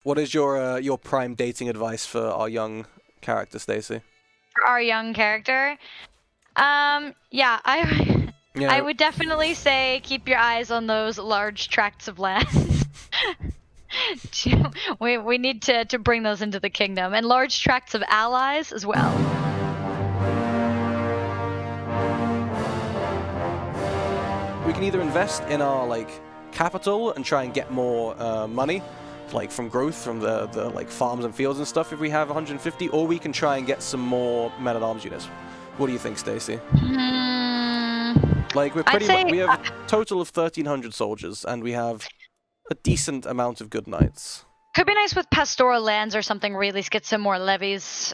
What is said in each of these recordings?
What is your prime dating advice for our young character, Steacy? For our young character, yeah, I Yeah. would definitely say keep your eyes on those large tracts of land. we need to bring those into the kingdom, and large tracts of allies as well. We can either invest in our like capital and try and get more money, like from growth from the like farms and fields and stuff if we have 150, or we can try and get some more men-at-arms units. What do you think, Steacy? Like we're pretty we have a total of 1,300 soldiers, and we have a decent amount of good knights. Could be nice with pastoral lands or something where you at least get some more levies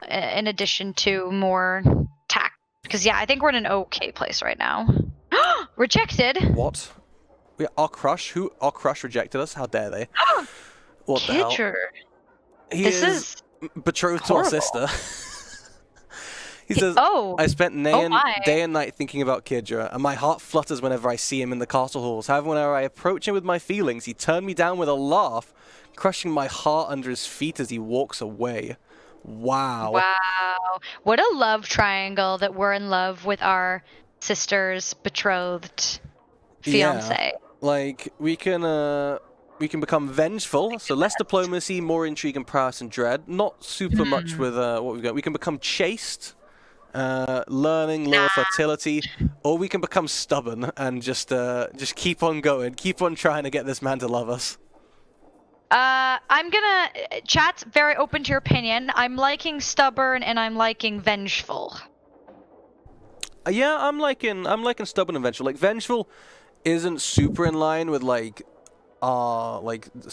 in addition to more tax. Because yeah, I think we're in an okay place right now. Rejected. What? Our crush rejected us. How dare they? What the hell? He is betrothed to our sister. He says, I spent day and night thinking about Kidra, and my heart flutters whenever I see him in the castle halls. However, whenever I approach him with my feelings, he turned me down with a laugh, crushing my heart under his feet as he walks away. Wow. Wow. What a love triangle that we're in love with our sister's betrothed fiance. Yeah. Like, we can become vengeful, so less diplomacy, more intrigue and prowess and dread. Not super much with what we've got. We can become chaste, learning, lower fertility, or we can become stubborn and just keep on going, keep on trying to get this man to love us. Chat's very open to your opinion. I'm liking stubborn and I'm liking vengeful. Yeah, I'm liking stubborn and vengeful. Like, vengeful isn't super in line with like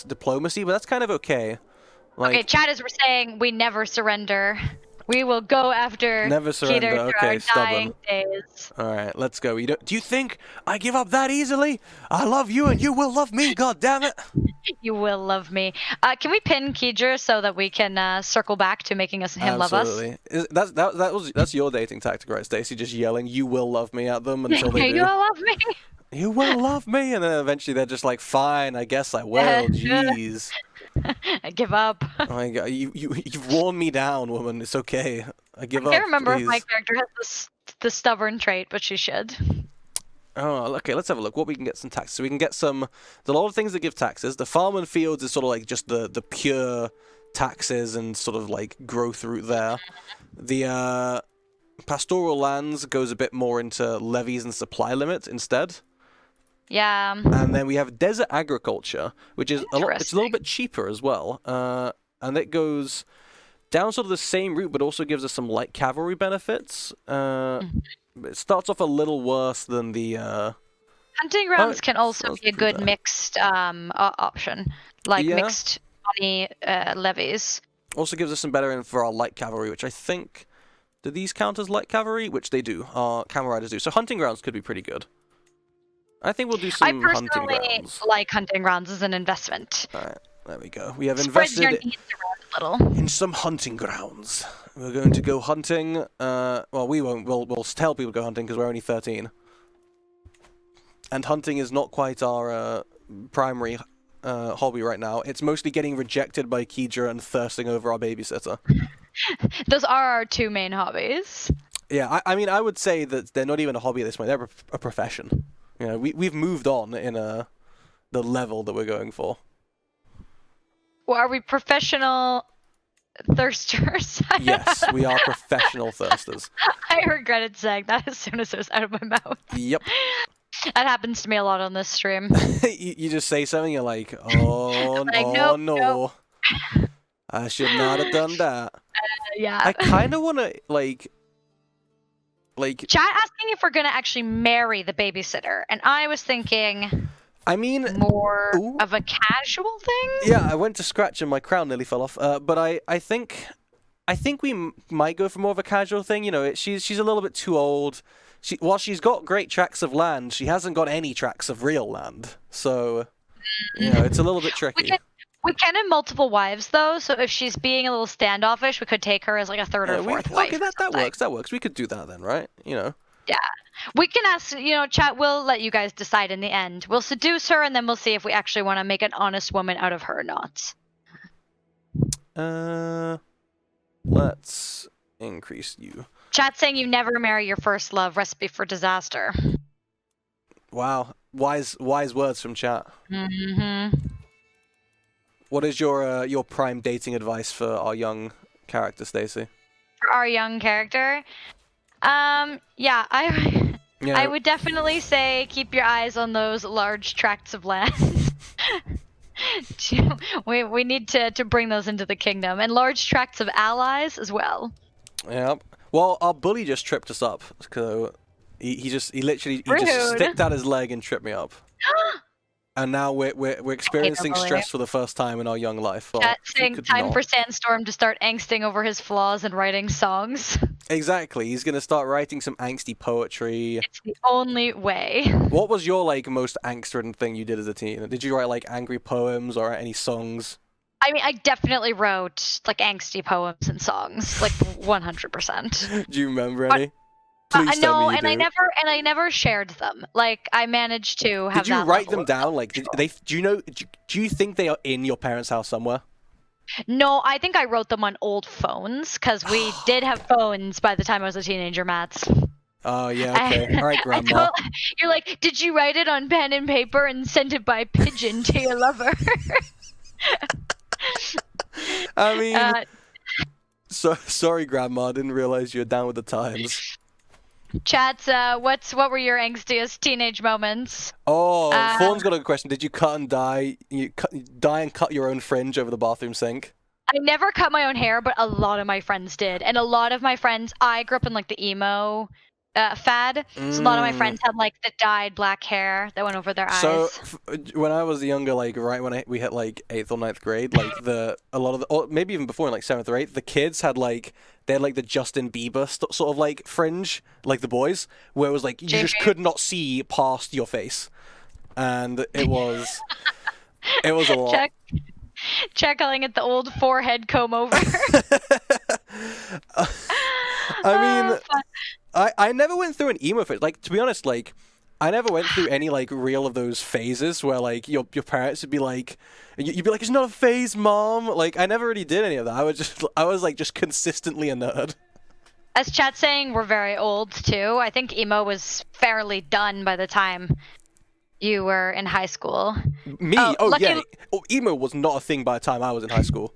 diplomacy, but that's kind of okay. Like, okay, chat is saying we never surrender. We will go after never surrender. Okay, stubborn. Days. All right, let's go. Do you think I give up that easily? I love you, and you will love me. God damn it! You will love me. Can we pin Kidra so that we can circle back to making him love us? Absolutely. That's your dating tactic, right, Steacy? Just yelling "You will love me" at them until they do. You will love me. You will love me, and then eventually they're just like, "Fine, I guess I will." Jeez. I give up. Oh my God, you've worn me down, woman. It's okay. I give up. I can't remember please. if my character has the stubborn trait, but she should. Oh, okay. Let's have a look. What we can get some taxes. So we can get some. There's a lot of things that give taxes. The farm and fields is sort of like just the pure taxes and sort of like growth route there. The pastoral lands goes a bit more into levies and supply limits instead. Yeah. And then we have desert agriculture, which is it's a little bit cheaper as well. And it goes down sort of the same route, but also gives us some light cavalry benefits. It starts off a little worse than the... Hunting grounds can also be a good mixed option, like mixed money levies. Also gives us some better in for our light cavalry, which I think... Do these count as light cavalry? Which they do. Our camel riders do. So hunting grounds could be pretty good. I think we'll do some hunting grounds. I personally like hunting grounds as an investment. Alright, there we go. We have invested in some hunting grounds. We're going to go hunting. Well, we won't. We'll tell people to go hunting because we're only 13. And hunting is not quite our primary hobby right now. It's mostly getting rejected by Kidra and thirsting over our babysitter. Those are our two main hobbies. Yeah, I mean, I would say that they're not even a hobby at this point. They're a profession. You know, we've moved on in the level that we're going for. Well, are we professional thirsters? Yes, we are professional thirsters. I regretted saying that as soon as it was out of my mouth. Yep. That happens to me a lot on this stream. you just say something, you're like, oh, like, no. I should not have done that. Yeah. I kind of want to, like... Chat asking if we're going to actually marry the babysitter, and I was thinking... I mean... More of a casual thing? Yeah, I went to scratch and my crown nearly fell off, but I think we might go for more of a casual thing. You know, she's a little bit too old. While she's got great tracts of land, she hasn't got any tracts of real land. So, you know, it's a little bit tricky. We can have multiple wives, though, so if she's being a little standoffish, we could take her as like a third or fourth wife. Okay, that works. We could do that then, right? You know. Yeah. We can ask, chat, we'll let you guys decide in the end. We'll seduce her, and then we'll see if we actually want to make an honest woman out of her or not. Let's increase you. Chat saying you never marry your first love. Recipe for disaster. Wow, wise words from chat. Mm-hmm. What is your prime dating advice for our young character, Steacy? For our young character, yeah, I would definitely say keep your eyes on those large tracts of land. we need to bring those into the kingdom, and large tracts of allies as well. Yep. Well, our bully just tripped us up. So he literally just sticked out his leg and tripped me up. And now we're experiencing stress for the first time in our young life. Well, saying time for Sandstorm to start angsting over his flaws and writing songs. Exactly. He's gonna start writing some angsty poetry. It's the only way. What was your most angst-ridden thing you did as a teen? Did you write angry poems or any songs? I mean, I definitely wrote angsty poems and songs, 100%. Do you remember any? Please tell me you do. I never shared them. I managed to have. Did you write them down? Do you think they are in your parents' house somewhere? No, I think I wrote them on old phones because we did have phones by the time I was a teenager, Matt. Oh yeah, okay. All right, Grandma. You're like, did you write it on pen and paper and send it by pigeon to your lover? I mean, sorry, Grandma. I didn't realize you were down with the times. Chats, what were your angstiest teenage moments? Oh, Fawn's got a good question. Did you cut and dye? Dye and cut your own fringe over the bathroom sink? I never cut my own hair, but a lot of my friends did, and a lot of my friends. I grew up in the emo fad, so a lot of my friends had the dyed black hair that went over their eyes. So when I was younger, right when we hit 8th or 9th grade, or maybe even before in 7th or 8th, the kids had they had the Justin Bieber sort of fringe, the boys, where it was you just could not see past your face, and it was a lot. Check calling it the old forehead comb over. I mean, I never went through an emo phase. To be honest, I never went through any real of those phases where your parents would be you'd be it's not a phase, Mom. I never really did any of that. I was just consistently a nerd. As chat's saying, we're very old too. I think emo was fairly done by the time you were in high school. Me? Yeah. Emo was not a thing by the time I was in high school.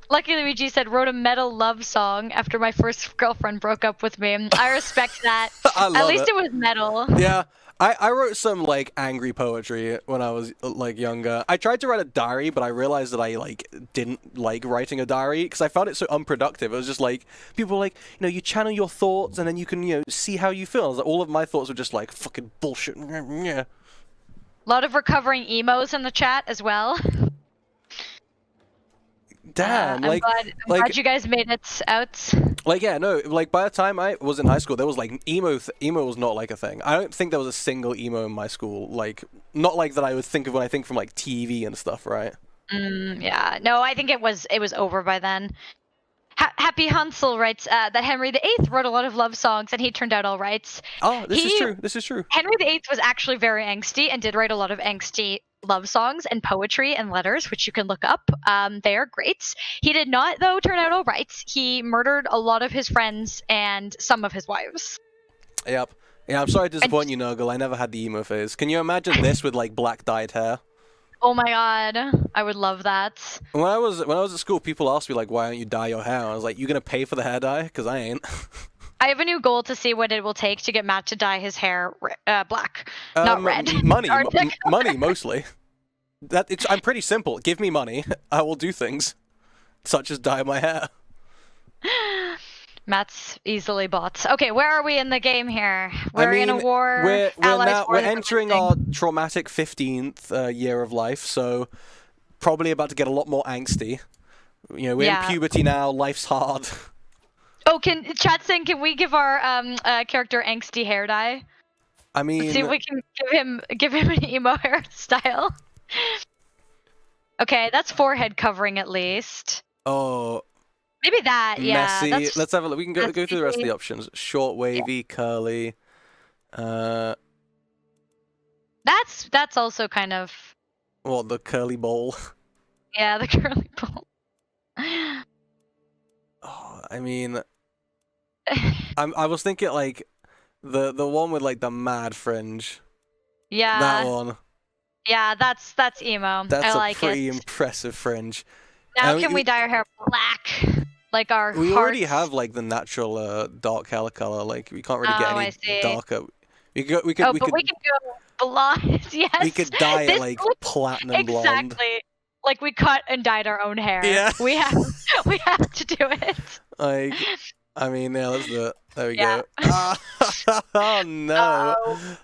Lucky Luigi said, wrote a metal love song after my first girlfriend broke up with me. I respect that. At least it was metal. Yeah. I wrote some angry poetry when I was younger. I tried to write a diary, but I realized that I didn't like writing a diary because I found it so unproductive. It was just people were you channel your thoughts and then you can see how you feel. All of my thoughts were just fucking bullshit. Yeah. A lot of recovering emos in the chat as well. Damn, I'm glad you guys made it out. Yeah, no, by the time I was in high school, there was emo was not a thing. I don't think there was a single emo in my school, not that I would think of when I think from TV and stuff, right? Yeah, no, I think it was over by then. Happy Hansel writes that Henry VIII wrote a lot of love songs and he turned out all right. Oh, this is true. This is true. Henry VIII was actually very angsty and did write a lot of angsty love songs and poetry and letters, which you can look up. They are great. He did not, though, turn out all right. He murdered a lot of his friends and some of his wives. Yep. Yeah, I'm sorry to disappoint you, Nurgle. I never had the emo phase. Can you imagine this with black dyed hair? Oh my god, I would love that. When I was at school, people asked me why don't you dye your hair? I was you gonna pay for the hair dye? Because I ain't. I have a new goal to see what it will take to get Matt to dye his hair black, not red. Money, money mostly. I'm pretty simple. Give me money, I will do things, such as dye my hair. Matt's easily bought. Okay, where are we in the game here? We're in a war. We're entering our traumatic 15th year of life, so probably about to get a lot more angsty. We're in puberty now. Life's hard. Oh, chat saying, can we give our character angsty hair dye? I mean, let's see if we can give him an emo hairstyle. Okay, that's forehead covering at least. Oh. Maybe that, yeah. Messy. Let's have a look. We can go through the rest of the options. Short, wavy, curly. That's also kind of. What, the curly bowl? Yeah, the curly bowl. I mean, I was thinking like the one with like the mad fringe. Yeah. That one. Yeah, that's emo. That's I like a pretty it. impressive fringe. Now can we dye our hair black? Like our We hearts? already have like the natural dark hair color. Like we can't really get any darker. We could we can go blonde. Yes. We could dye it like platinum blonde. Exactly. Like we cut and dyed our own hair. Yeah. We have to do it. Like, I mean, yeah, let's do it. There we go. Oh no.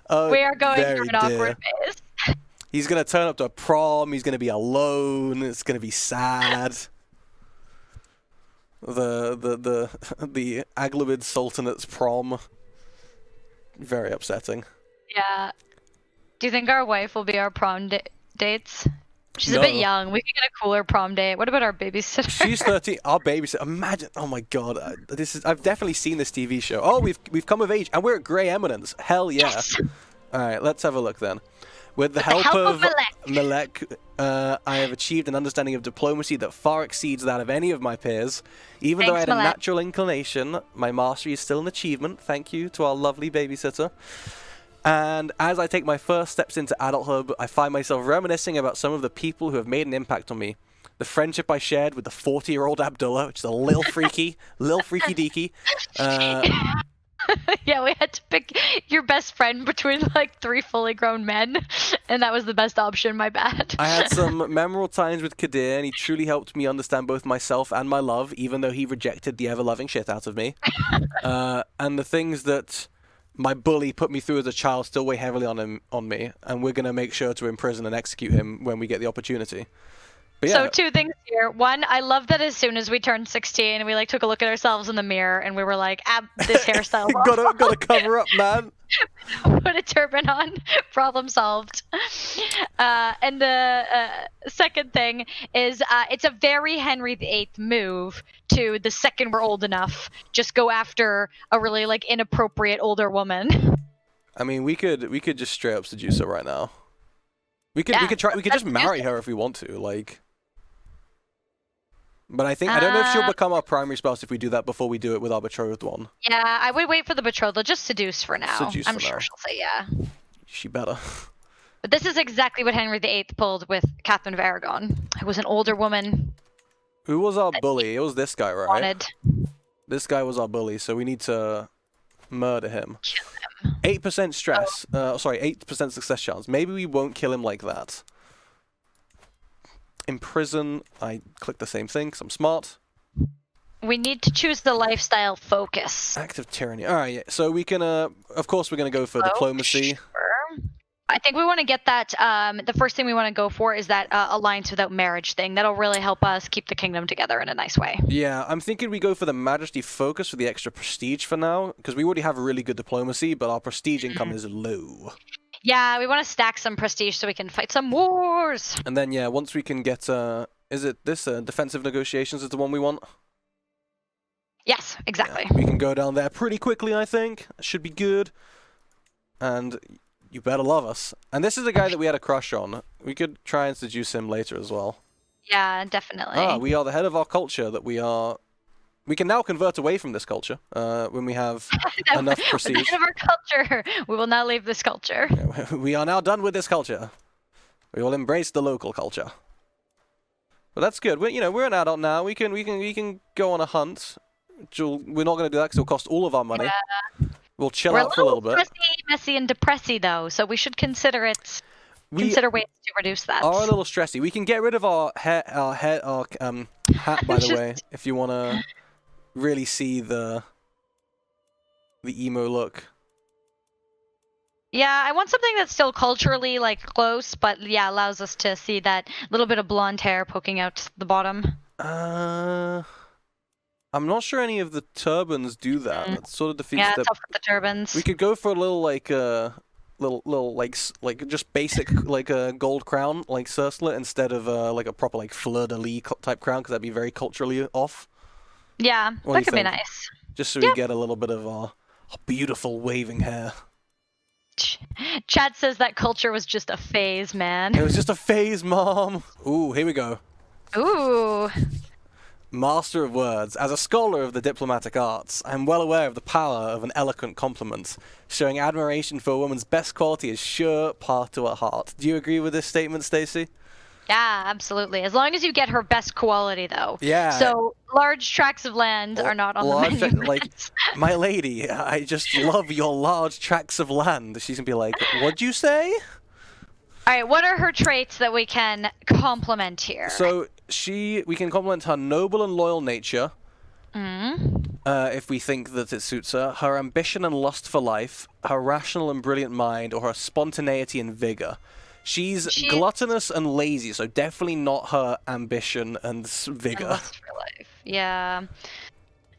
Oh, we are going through an awkward phase. He's gonna turn up to a prom. He's gonna be alone. It's gonna be sad. The Aghlabid Sultanate's prom. Very upsetting. Yeah. Do you think our wife will be our prom dates? She's a bit young. We could get a cooler prom date. What about our babysitter? She's 13. Our babysitter. Imagine. Oh my god. I've definitely seen this TV show. Oh, we've come of age and we're at Grey Eminence. Hell yeah. Yes. All right, let's have a look then. With the help of Malek, I have achieved an understanding of diplomacy that far exceeds that of any of my peers. Even though I had a natural inclination, my mastery is still an achievement. Thank you to our lovely babysitter. And as I take my first steps into adulthood, I find myself reminiscing about some of the people who have made an impact on me. The friendship I shared with the 40-year-old Abdullah, which is a little freaky, deaky. Yeah, we had to pick your best friend between like 3 fully grown men, and that was the best option, my bad. I had some memorable times with Kadir, and he truly helped me understand both myself and my love, even though he rejected the ever-loving shit out of me. And the things that my bully put me through as a child still weigh heavily on me, and we're going to make sure to imprison and execute him when we get the opportunity. But yeah. So 2 things here. One, I love that as soon as we turned 16, we like took a look at ourselves in the mirror and we were like, this hairstyle. gotta cover up, man. Put a turban on. Problem solved. And the second thing is it's a very Henry VIII move to the second we're old enough, just go after a really like inappropriate older woman. I mean, we could just straight up seduce her right now. We could just marry her if we want to, like. But I don't know if she'll become our primary spouse if we do that before we do it with our betrothed one. Yeah, I would wait for the betrothal. Just seduce for now. I'm sure she'll say yeah. She better. But this is exactly what Henry VIII pulled with Catherine of Aragon, who was an older woman. Who was our bully? It was this guy, right? Wanted. This guy was our bully, so we need to murder him. Kill him. 8% stress. 8% success chance. Maybe we won't kill him like that. Imprison. I click the same thing because I'm smart. We need to choose the lifestyle focus. Active tyranny. All right, yeah. So we can, of course, we're going to go for diplomacy. Sure. I think we want to get that, the first thing we want to go for is that alliance without marriage thing. That'll really help us keep the kingdom together in a nice way. Yeah, I'm thinking we go for the majesty focus for the extra prestige for now, because we already have really good diplomacy, but our prestige income is low. Yeah, we want to stack some prestige so we can fight some wars. And then, yeah, once we can get, is it this, defensive negotiations is the one we want? Yes, exactly. Yeah, we can go down there pretty quickly, I think. Should be good. And you better love us. And this is a guy that we had a crush on. We could try and seduce him later as well. Yeah, definitely. We are the head of our culture that we are... We can now convert away from this culture when we have enough prestige. The head of our culture. We will now leave this culture. Yeah, we are now done with this culture. We will embrace the local culture. But that's good. We're an adult now. We can go on a hunt. We're not going to do that because it'll cost all of our money. Yeah. We'll chill out for a little bit. Messy and depressy though, so we should consider it. Consider ways to reduce that. Are a little stressy. We can get rid of our hat, by the way, if you want to really see the emo look. Yeah, I want something that's still culturally like close, but yeah, allows us to see that little bit of blonde hair poking out the bottom. I'm not sure any of the turbans do that. That sort of defeats it's tough with the turbans. We could go for a little like little like just basic like a gold crown like circlet instead of like a proper like fleur-de-lis type crown because that'd be very culturally off. Yeah, that could be nice. Just so we get a little bit of our beautiful waving hair. Chad says that culture was just a phase, man. It was just a phase, Mom. Ooh, here we go. Ooh. Master of words. As a scholar of the diplomatic arts, I am well aware of the power of an eloquent compliment. Showing admiration for a woman's best quality is sure path to her heart. Do you agree with this statement, Steacy? Yeah, absolutely. As long as you get her best quality, though. Yeah. So large tracts of land are not on the menu. Like, my lady, I just love your large tracts of land. She's gonna be like, what'd you say? All right, what are her traits that we can compliment here? So we can compliment her noble and loyal nature. If we think that it suits her, her ambition and lust for life, her rational and brilliant mind, or her spontaneity and vigor. She's gluttonous and lazy, so definitely not her ambition and vigor. And lust for life. Yeah.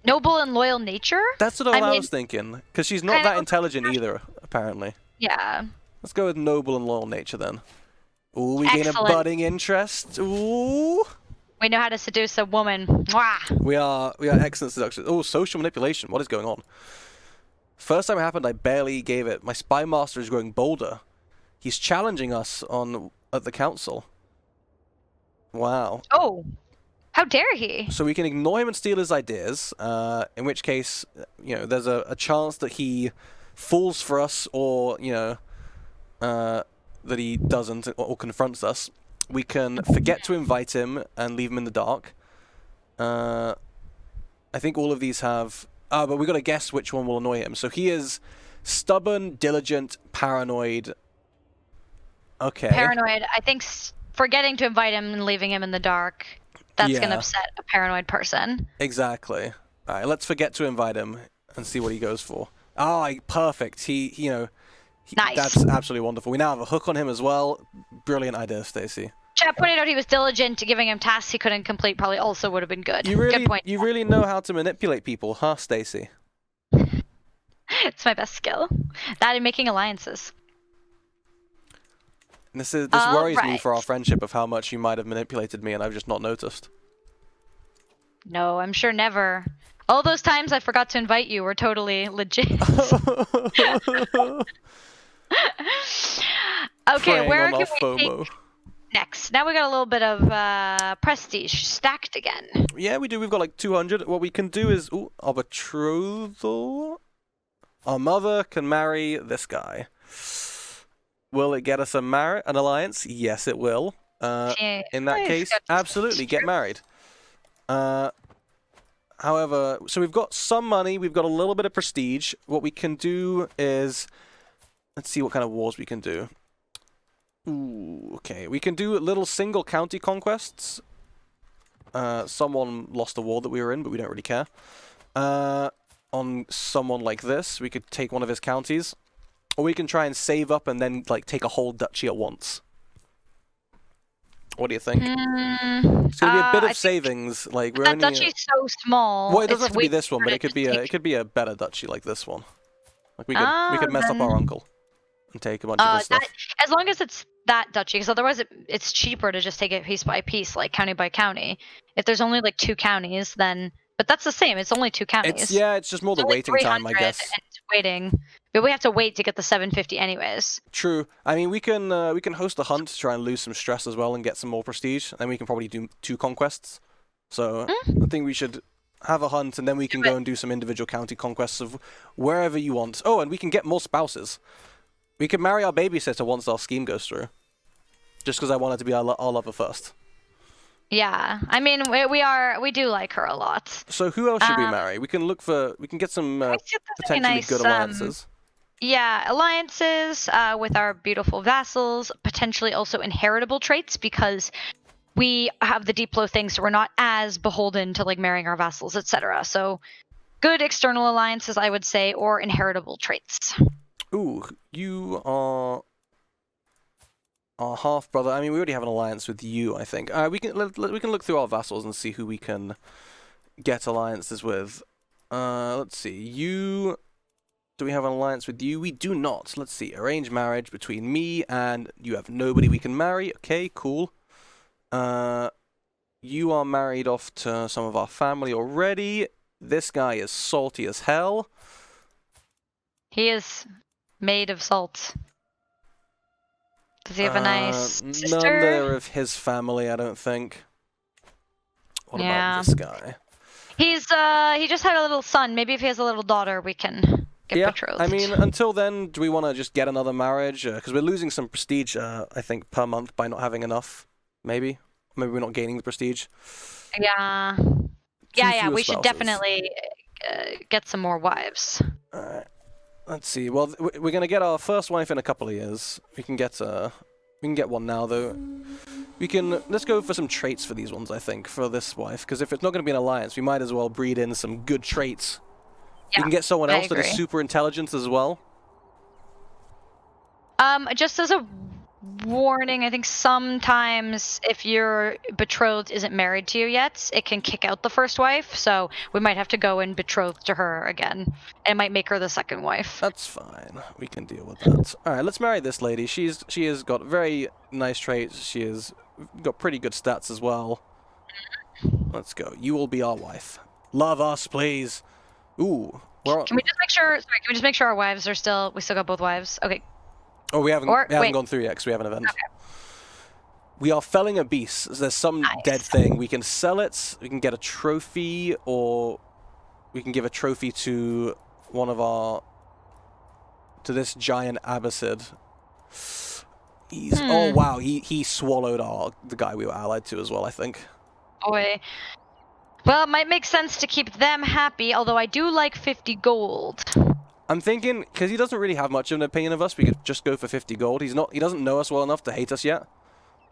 Noble and loyal nature? That's what I was thinking, because she's not that intelligent either, apparently. Yeah. Let's go with noble and loyal nature then. Ooh, we gain a budding interest. Ooh. We know how to seduce a woman. Mwah. We are excellent seductions. Oh, social manipulation. What is going on? First time it happened, I barely gave it. My spy master is growing bolder. He's challenging us at the council. Wow. Oh, how dare he? So we can ignore him and steal his ideas. In which case, there's a chance that he falls for us, or that he doesn't or confronts us. We can forget to invite him and leave him in the dark. I think all of these have... but we got to guess which one will annoy him. So he is stubborn, diligent, paranoid. Okay. Paranoid. I think forgetting to invite him and leaving him in the dark, that's going to upset a paranoid person. Exactly. All right, let's forget to invite him and see what he goes for. Perfect. Nice. That's absolutely wonderful. We now have a hook on him as well. Brilliant idea, Steacy. Chat pointed out he was diligent. Giving him tasks he couldn't complete probably also would have been good. Good point. You really know how to manipulate people, huh, Steacy? It's my best skill. That and making alliances. This worries me for our friendship, of how much you might have manipulated me and I've just not noticed. No, I'm sure never. All those times I forgot to invite you were totally legit. Okay, where can we take next? Now we got a little bit of prestige stacked again. Yeah, we do. We've got like 200. What we can do is our betrothal. Our mother can marry this guy. Will it get us an alliance? Yes, it will. In that case, absolutely get married. However, so we've got some money. We've got a little bit of prestige. What we can do is... Let's see what kind of wars we can do. Ooh, okay. We can do little single county conquests. Someone lost a war that we were in, but we don't really care. On someone like this, we could take one of his counties. Or we can try and save up and then take a whole duchy at once. What do you think? It's gonna be a bit of savings. That duchy's so small. Well, it doesn't have to be this one, but it could be a better duchy like this one. We could mess up our uncle and take a bunch of his stuff. As long as it's that duchy, because otherwise it's cheaper to just take it piece by piece, like county by county. If there's only 2 counties, then... But that's the same. It's only 2 counties. It's just more the waiting time, I guess. And it's waiting, but we have to wait to get the 750 anyways. True. I mean, we can host a hunt to try and lose some stress as well and get some more prestige. Then we can probably do 2 conquests. So I think we should have a hunt, and then we can go and do some individual county conquests of wherever you want. Oh, and we can get more spouses. We can marry our babysitter once our scheme goes through. Just because I want her to be our lover first. Yeah, I mean, we do like her a lot. So who else should we marry? We can get some potentially good alliances. Yeah, alliances with our beautiful vassals, potentially also inheritable traits, because we have the deep flow things, so we're not as beholden to marrying our vassals, etc. So good external alliances, I would say, or inheritable traits. Ooh, you are our half brother. I mean, we already have an alliance with you, I think. We can look through our vassals and see who we can get alliances with. Let's see. Do we have an alliance with you? We do not. Let's see. Arranged marriage between me and you have nobody we can marry. Okay, cool. You are married off to some of our family already. This guy is salty as hell. He is made of salt. Does he have a nice sister? None there of his family, I don't think. What about this guy? He just had a little son. Maybe if he has a little daughter, we can get betrothed. I mean, until then, do we want to just get another marriage? Because we're losing some prestige, I think, per month by not having enough. Maybe we're not gaining the prestige. Yeah. We should definitely get some more wives. All right. Let's see. Well, we're gonna get our first wife in a couple of years. We can get one now though. Let's go for some traits for these ones. I think for this wife, because if it's not gonna be an alliance, we might as well breed in some good traits. We can get someone else that is super intelligent as well. Just as a warning, I think sometimes if your betrothed isn't married to you yet, it can kick out the first wife, so we might have to go and betroth to her again. It might make her the second wife. That's fine. We can deal with that. Alright, let's marry this lady. She has got very nice traits. She has got pretty good stats as well. Let's go. You will be our wife. Love us, please. Ooh. Can we just make sure? Sorry, can we just make sure our wives are still? We still got both wives. Okay. Oh, we haven't gone through yet because we have an event. Okay. We are felling a beast. There's some dead thing. We can sell it. We can get a trophy, or we can give a trophy to one of our to this giant Abbasid. Oh wow, he swallowed the guy we were allied to as well, I think. Boy. Well, it might make sense to keep them happy, although I do like 50 gold. I'm thinking, because he doesn't really have much of an opinion of us, we could just go for 50 gold. He doesn't know us well enough to hate us yet.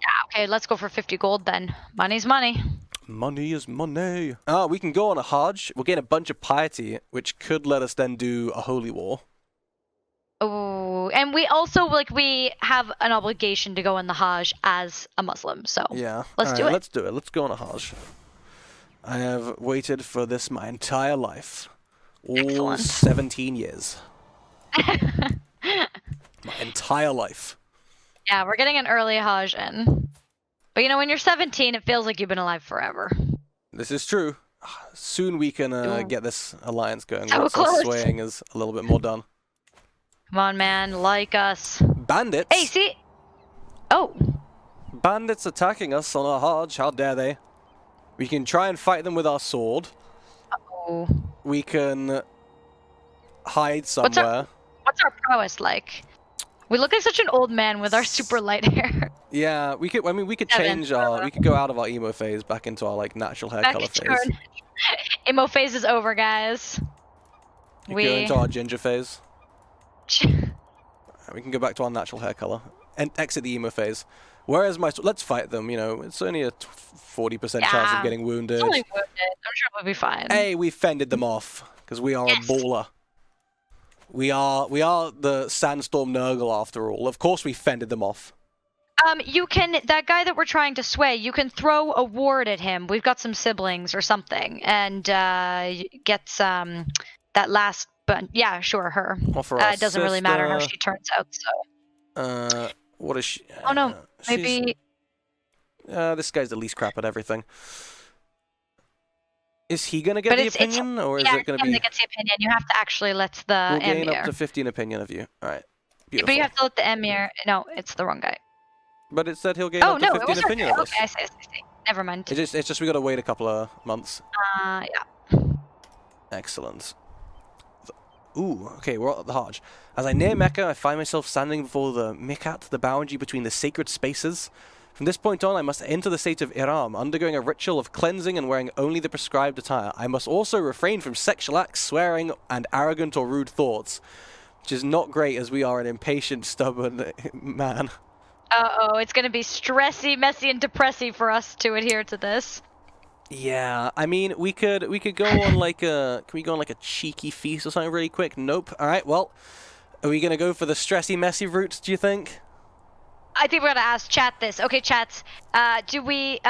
Yeah, okay, let's go for 50 gold then. Money's money. Money is money. We can go on a Hajj. We'll gain a bunch of piety, which could let us then do a holy war. Oh, and we also, we have an obligation to go on the Hajj as a Muslim, so yeah. Let's do it. Let's do it. Let's go on a Hajj. I have waited for this my entire life. All 17 years. My entire life. Yeah, we're getting an early Hajj in. But you know, when you're 17, it feels like you've been alive forever. This is true. Soon we can get this alliance going. So once our swaying is a little bit more done. Come on, man. Like us. Bandits? Hey, see? Oh. Bandits attacking us on our Hajj. How dare they? We can try and fight them with our sword. Oh. We can hide somewhere. What's our prowess like? We look like such an old man with our super light hair. Yeah, we could. I mean, we could change our. We could go out of our emo phase back into our natural hair color phase. Emo phase is over, guys. We go into our ginger phase. We can go back to our natural hair color and exit the emo phase. Whereas let's fight them. You know, it's only a 40% chance of getting wounded. It's only wounded. I'm sure we'll be fine. Hey, we fended them off because we are a baller. We are the Sandstorm Nurgle after all. Of course, we fended them off. That guy that we're trying to sway, you can throw a ward at him. We've got some siblings or something, and get that last. But yeah, sure, her. It doesn't really matter how she turns out. So. What is she? Oh no, maybe. This guy's the least crap at everything. Is he gonna get the opinion, or is it gonna be? Yeah, gets the opinion. You have to actually let the We'll gain emir. up to 15 opinion of you. All right. Beautiful. But you have to let the emir. No, it's the wrong guy. But it said he'll gain up to 15 opinion of us. Okay, I see. Never mind. It's just we gotta wait a couple of months. Yeah. Excellent. Ooh, okay, we're at the Hajj. As I near Mecca, I find myself standing before the Mikat, the boundary between the sacred spaces. From this point on, I must enter the state of Ihram, undergoing a ritual of cleansing and wearing only the prescribed attire. I must also refrain from sexual acts, swearing, and arrogant or rude thoughts, which is not great as we are an impatient, stubborn man. Uh-oh, it's gonna be stressy, messy, and depressy for us to adhere to this. Yeah, I mean, we could go on can we go on a cheeky feast or something really quick? Nope. All right, well, are we gonna go for the stressy, messy route, do you think? I think we're gonna ask chat this. Okay, chats, do we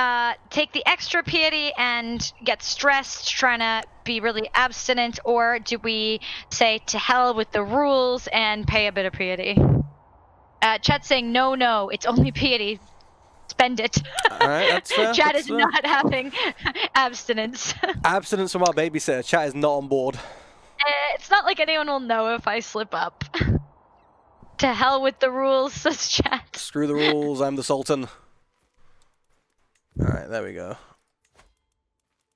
take the extra piety and get stressed trying to be really abstinent, or do we say to hell with the rules and pay a bit of piety? Chat's saying no, it's only piety. Spend it. Alright, that's fair. Chat is not having abstinence. Abstinence from our babysitter. Chat is not on board. It's not like anyone will know if I slip up. To hell with the rules, says chat. Screw the rules, I'm the Sultan. Alright, there we go.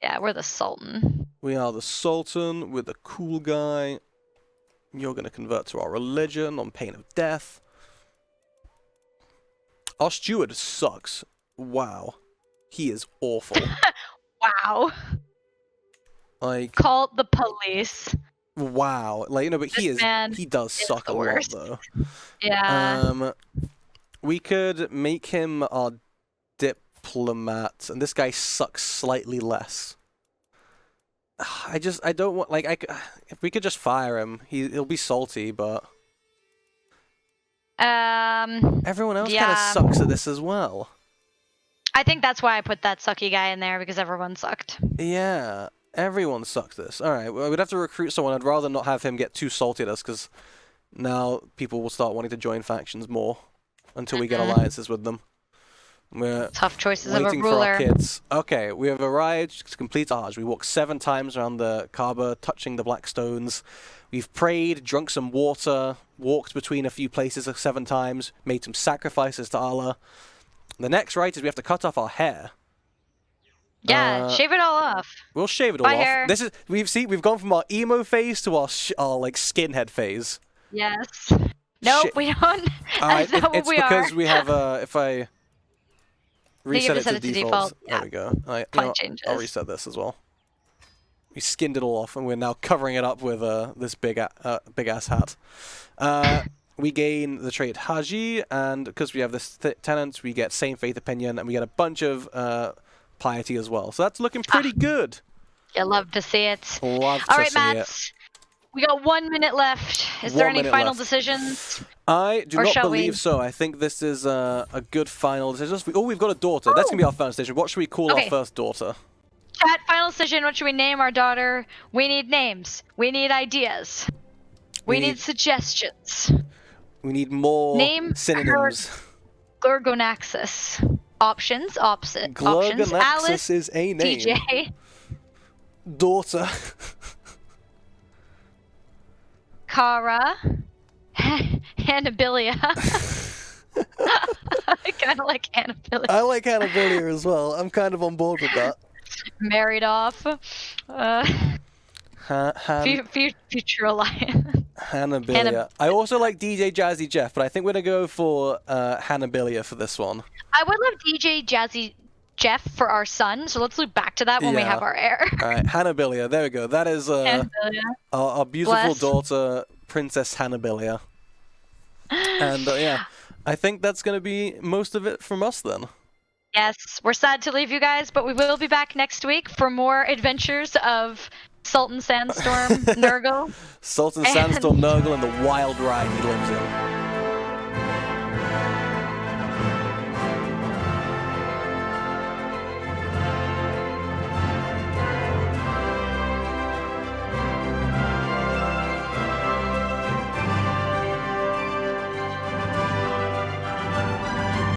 Yeah, we're the Sultan. We are the Sultan. We're the cool guy. You're going to convert to our religion on pain of death. Our steward sucks. Wow. He is awful. Wow. Like, call the police. Wow. Like, but he does suck a lot, though. Yeah. We could make him our diplomat, and this guy sucks slightly less. I don't want, if we could just fire him, he'll be salty, but everyone else kind of sucks at this as well. I think that's why I put that sucky guy in there, because everyone sucked. Yeah, everyone sucked this. Alright, well, we'd have to recruit someone. I'd rather not have him get too salty at us, because now people will start wanting to join factions more until we get alliances with them. We're tough choices of a ruler. Waiting for our kids. Okay, we have arrived to complete Hajj. We walked 7 times around the Kaaba, touching the black stones. We've prayed, drunk some water, walked between a few places 7 times, made some sacrifices to Allah. The next rite is we have to cut off our hair. Yeah, shave it all off. We'll shave it all off. This is we've gone from our emo phase to our skinhead phase. Yes. Nope, we don't. That's not what we are. It's because we have if I reset it to default. Yeah. There we go. Changes. I'll reset this as well. We skinned it all off, and we're now covering it up with this big ass hat. We gain the trait Haji, and because we have this tenant, we get same faith opinion, and we get a bunch of piety as well. So that's looking pretty good. You love to see it. Love to see it. All right, Matt. We got 1 minute left. Is there any final decisions? I do not believe so. I think this is a good final decision. We've got a daughter. That's going to be our final decision. What should we call our first daughter? Chat, final decision. What should we name our daughter? We need names. We need ideas. We need suggestions. We need more synonyms. Gorgonaxis. Options. Options. Alice is a name. DJ. Daughter. Kara. Hannabilia. I kind of like Hannabilia. I like Hannabilia as well. I'm kind of on board with that. Married off. Future alliance. Hannabilia. I also like DJ Jazzy Jeff, but I think we're going to go for Hannabilia for this one. I would love DJ Jazzy Jeff for our son, so let's loop back to that when we have our heir. Alright, Hannabilia. There we go. That is our beautiful daughter, Princess Hannabilia. And yeah, I think that's going to be most of it from us then. Yes, we're sad to leave you guys, but we will be back next week for more adventures of Sultan Sandstorm Nurgle. Sultan Sandstorm Nurgle and the wild ride he lives in.